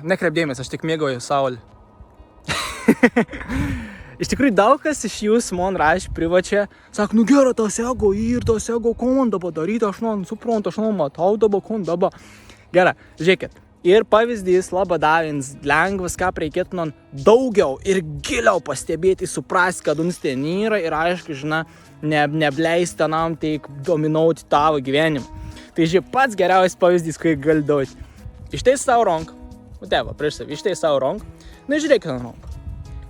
Nekreip dėmesio, aš tik mėgauju saulį. Iš tikrųjų, daug kas iš jūsų man rašė privačiai, sako, nu gerai, tas ego kon dabar daryti, aš suprantu, aš matau dabar kon dabar. Gerai, žiūrėkit. Ir pavyzdys labai davins lengvas, ką reikėtų man daugiau ir giliau pastebėti, suprasti, kad uns ten yra ir aišku, žinai, nebleisti tenam tik dominuoti tavo gyvenimą. Tai žiūrėk, pats geriausias pavyzdys, kai gali duoti. Išteis savo ranką, prieš savį, išteis savo ranką, žiūrėk ant ranką.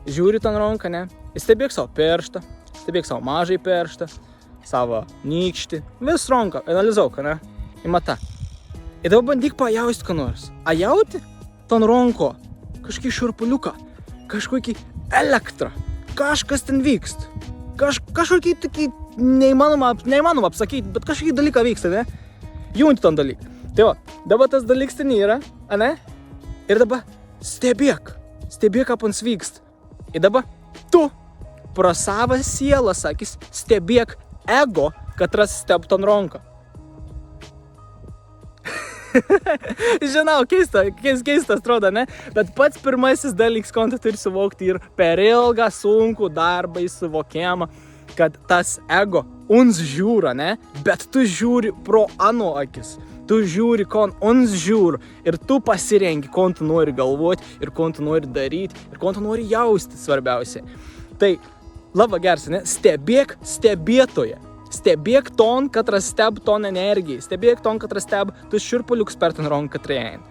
Žiūri ant ranką, ne? Stebėk savo perštą, stebėk savo mažai perštą, savo nykštį, vis ranką, analizuok, ne? Įmata. Ir dabar bandyk pajausti, ką nors. A jauti ton ranko kažkokį šurpuliuką, kažkokį elektrą, kažkas ten vyksta. Kažkokį tokį neįmanoma apsakyti, bet kažkokį dalyką vyksta, ne? Junti ton dalyką. Tai dabar tas dalykas ten yra, ne? Ir dabar stebėk, ką pans vyksta. Ir dabar tu pro savo sielą, sakys, stebėk ego, kad stebtų ant ranką. Žinau, keistas atrodo, ne? Bet pats pirmasis dalykas, ko tu turi suvokti ir per ilgą sunkų darbą įsivokėmą, kad tas ego uns žiūra, ne? Bet tu žiūri pro ano akis. Tu žiūri, kon uns žiūri ir tu pasirenki, kon tu nori galvoti ir kon tu nori daryti ir kon tu nori jausti svarbiausiai. Tai labai geras, ne? Stebėk stebėtoje. Stebėk ton, kad steb ton energijai. Stebėk ton, kad steb tu širpuliuks per ten ranką trejant.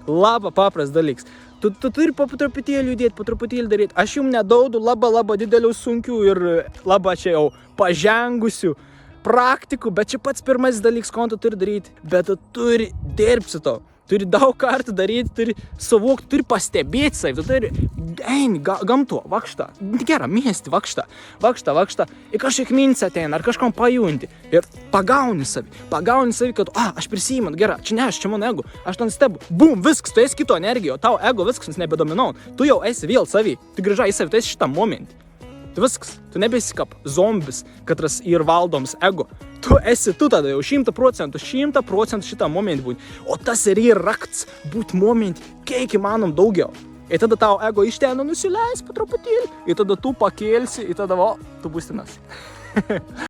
Labai papras dalyks. Tu turi po truputėlį judėti, po truputėlį daryti. Aš jums nedaudu labai didelių sunkių ir labai čia jau pažengusių praktikų, bet čia pats pirmasis dalykas, ko tu turi daryti. Bet tu turi dirbti su to. Turi daug kartų daryti, turi suvokti, turi pastebėti savį. Tu turi eini gamto, vakštą. Gerą miestį, vakštą. Ir kažkiek mintis ateina, ar kažkam pajunti. Ir pagauni savį, kad, aš prisiimu, gerai, čia ne aš, čia mano ego. Aš ten stebu, bum, viskas, tu esi kito energijo, tau ego viskas nebedominau. Tu jau esi vėl savį, tu grįžai į savį, tu esi šitam momentį. Tu viskas, tu nebesi kaip zombis, katras ir valdoms ego. Tu esi tu tada jau 100% šitą momentį būti. O tas ir yra rakts būti momentį, kiek įmanom daugiau. Ir tada tau ego iš ten nusileis po truputėlį. Ir tada tu pakelsi, ir tada tu būsi nas.